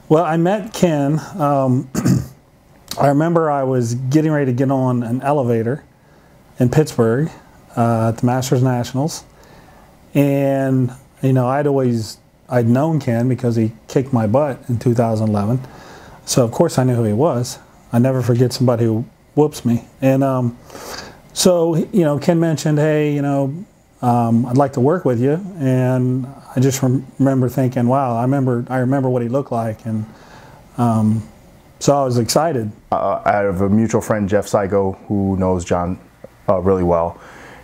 Well, I met Ken. I remember I was getting ready to get on an elevator in Pittsburgh at the Masters Nationals, and I'd known Ken because he kicked my butt in 2011. So of course I knew who he was. I never forget somebody who whoops me. And so Ken mentioned, hey, I'd like to work with you, and I just remember thinking, wow, I remember what he looked like, and so I was excited. I have a mutual friend, Jeff Saigo, who knows John really well,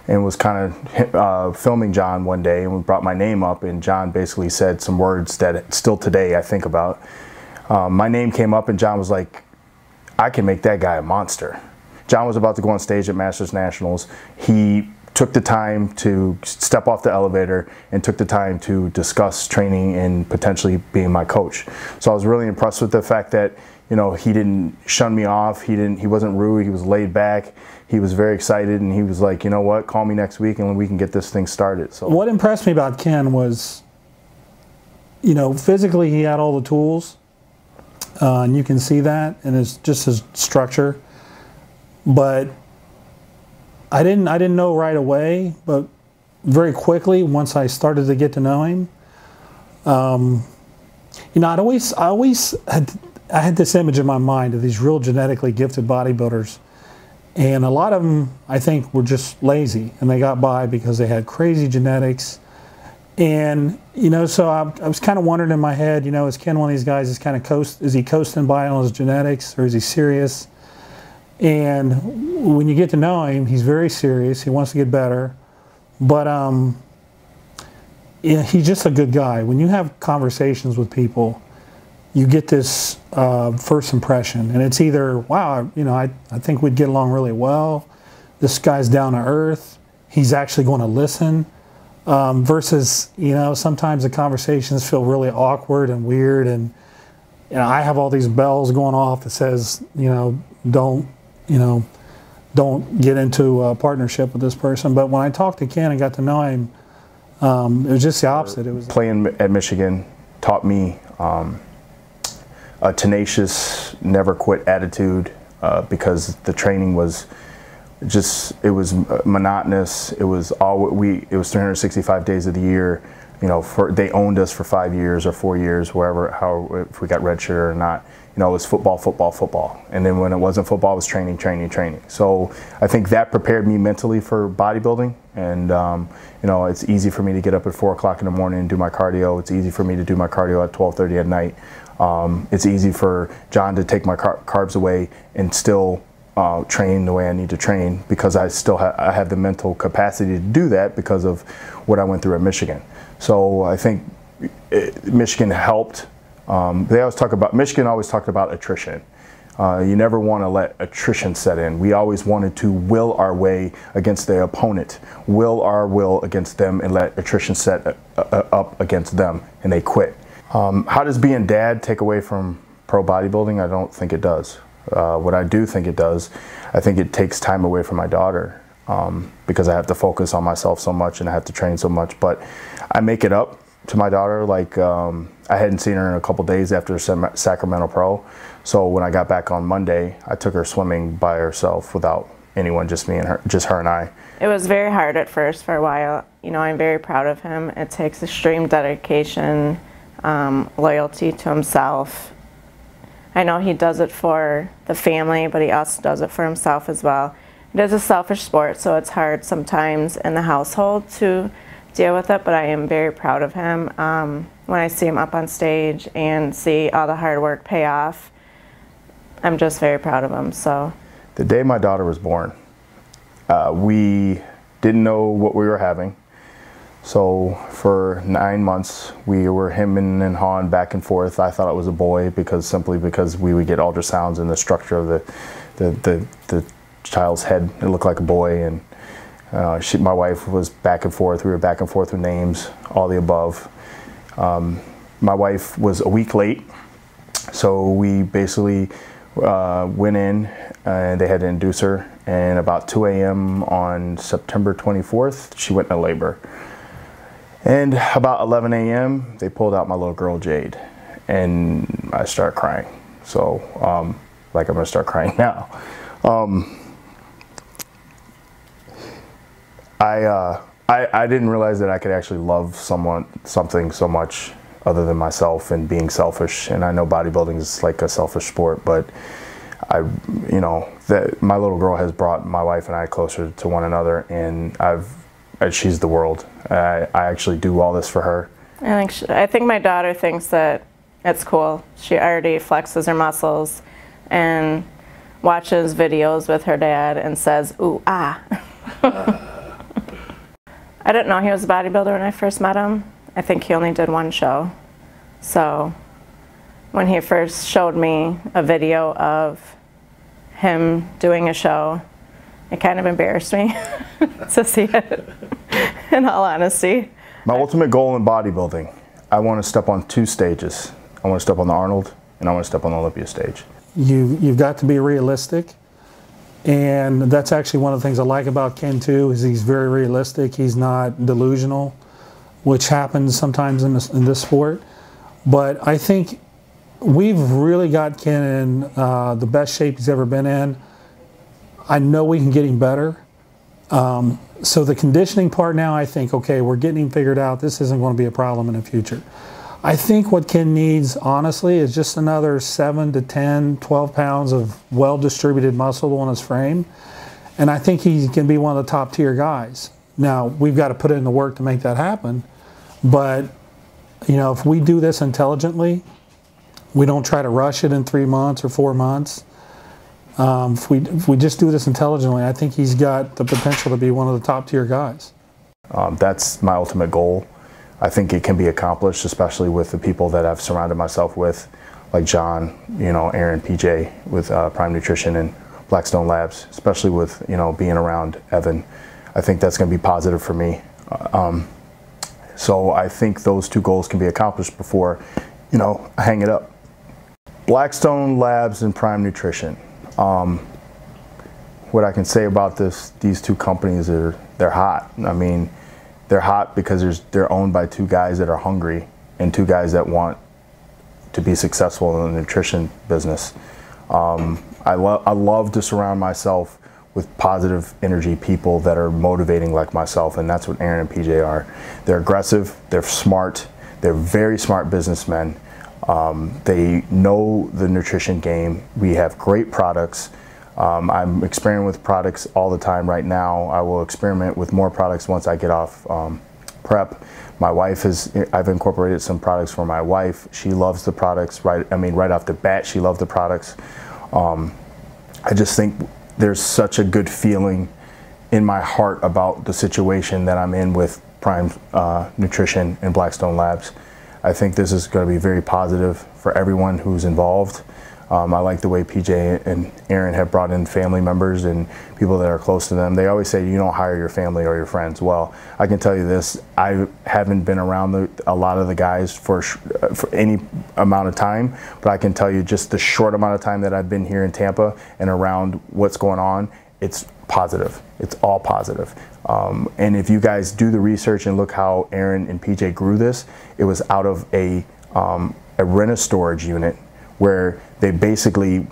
and was kind of filming John one day, and we brought my name up, and John basically said some words that still today I think about. My name came up, and John was like, I can make that guy a monster. John was about to go on stage at Masters Nationals. He took the time to step off the elevator and took the time to discuss training and potentially being my coach. So I was really impressed with the fact that he didn't shun me off. He wasn't rude. He was laid back. He was very excited, and he was like, you know what, call me next week and we can get this thing started. So what impressed me about Ken was, physically he had all the tools, and you can see that, and it's just his structure. But I didn't know right away, but very quickly once I started to get to know him, I had this image in my mind of these real genetically gifted bodybuilders, and a lot of them I think were just lazy, and they got by because they had crazy genetics. And so I was kind of wondering in my head, is Ken one of these guys is he coasting by on his genetics, or is he serious? And when you get to know him, he's very serious. He wants to get better, but he's just a good guy. When you have conversations with people, you get this first impression, and it's either, wow, I think we'd get along really well. This guy's down to earth. He's actually going to listen. Versus, sometimes the conversations feel really awkward and weird, and I have all these bells going off that says, don't get into a partnership with this person. But when I talked to Ken and got to know him, it was just the opposite. It was playing at Michigan taught me a tenacious, never quit attitude, because the training was it was monotonous. It was 365 days of the year. They owned us for 5 years or 4 years, if we got redshirt or not. It was football, football, football. And then when it wasn't football, it was training, training, training. So I think that prepared me mentally for bodybuilding. And, it's easy for me to get up at 4 o'clock in the morning and do my cardio. It's easy for me to do my cardio at 12:30 at night. It's easy for John to take my carbs away and still train the way I need to train, because I have the mental capacity to do that because of what I went through at Michigan. So I think Michigan helped. Michigan always talked about attrition. You never want to let attrition set in. We always wanted to will our way against the opponent, will our will against them, and let attrition set up against them, and they quit. How does being dad take away from pro bodybuilding? I don't think it does. What I do think it does, I think it takes time away from my daughter, because I have to focus on myself so much and I have to train so much. But I make it up to my daughter. Like, I hadn't seen her in a couple days after Sacramento Pro. So when I got back on Monday, I took her swimming by herself without anyone, just me and her, just her and I. It was very hard at first for a while. I'm very proud of him. It takes extreme dedication, loyalty to himself. I know he does it for the family, but he also does it for himself as well. It is a selfish sport, so it's hard sometimes in the household to deal with it, but I am very proud of him. When I see him up on stage and see all the hard work pay off, I'm just very proud of him. So the day my daughter was born, we didn't know what we were having. So for 9 months, we were hemming and hawing back and forth. I thought it was a boy simply because we would get ultrasounds and the structure of the child's head, it looked like a boy. And my wife was back and forth. We were back and forth with names, all the above. My wife was a week late, so we basically went in and they had to induce her. And about 2 a.m. on September 24th, she went into labor. And about 11 a.m., they pulled out my little girl, Jade. And I start crying. So, like I'm gonna start crying now. I didn't realize that I could actually love something so much other than myself and being selfish. And I know bodybuilding is like a selfish sport, but my little girl has brought my wife and I closer to one another, and she's the world. I actually do all this for her. I think my daughter thinks that it's cool. She already flexes her muscles and watches videos with her dad and says, ooh, ah. I didn't know he was a bodybuilder when I first met him. I think he only did one show. So when he first showed me a video of him doing a show, it kind of embarrassed me to see it, in all honesty. My ultimate goal in bodybuilding, I want to step on 2 stages. I want to step on the Arnold, and I want to step on the Olympia stage. You've got to be realistic, and that's actually one of the things I like about Ken too, is he's very realistic. He's not delusional, which happens sometimes in this sport. But I think we've really got Ken in the best shape he's ever been in. I know we can get him better. So the conditioning part now, I think, okay, we're getting him figured out. This isn't going to be a problem in the future. I think what Ken needs, honestly, is just another 7 to 10, 12 pounds of well-distributed muscle on his frame. And I think he can be one of the top-tier guys. Now, we've got to put in the work to make that happen. But, you know, if we do this intelligently, we don't try to rush it in 3 months or 4 months. If we just do this intelligently, I think he's got the potential to be one of the top-tier guys. That's my ultimate goal. I think it can be accomplished, especially with the people that I've surrounded myself with, like John, Aaron, PJ, with Prime Nutrition and Blackstone Labs, especially with, being around Evan. I think that's going to be positive for me. So I think those 2 goals can be accomplished before, I hang it up. Blackstone Labs and Prime Nutrition. What I can say about these 2 companies are they're hot. I mean, they're hot because they're owned by 2 guys that are hungry and 2 guys that want to be successful in the nutrition business. I love to surround myself with positive energy people that are motivating like myself, and that's what Aaron and PJ are. They're aggressive, they're smart, they're very smart businessmen. They know the nutrition game. We have great products. I'm experimenting with products all the time right now. I will experiment with more products once I get off prep. My wife I've incorporated some products for my wife. She loves the products, right off the bat, she loved the products. I just think there's such a good feeling in my heart about the situation that I'm in with Prime Nutrition and Blackstone Labs. I think this is going to be very positive for everyone who's involved. I like the way PJ and Aaron have brought in family members and people that are close to them. They always say you don't hire your family or your friends. Well, I can tell you this, I haven't been around a lot of the guys for any amount of time, but I can tell you just the short amount of time that I've been here in Tampa and around what's going on, it's positive. It's all positive. And if you guys do the research and look how Aaron and PJ grew this, it was out of a rent-a-storage unit where they basically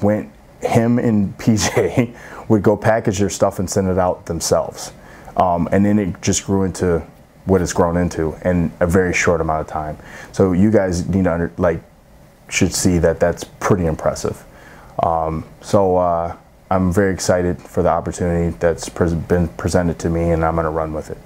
him and PJ would go package their stuff and send it out themselves. And then it just grew into what it's grown into in a very short amount of time. So you guys need to should see that that's pretty impressive. I'm very excited for the opportunity that's been presented to me, and I'm going to run with it.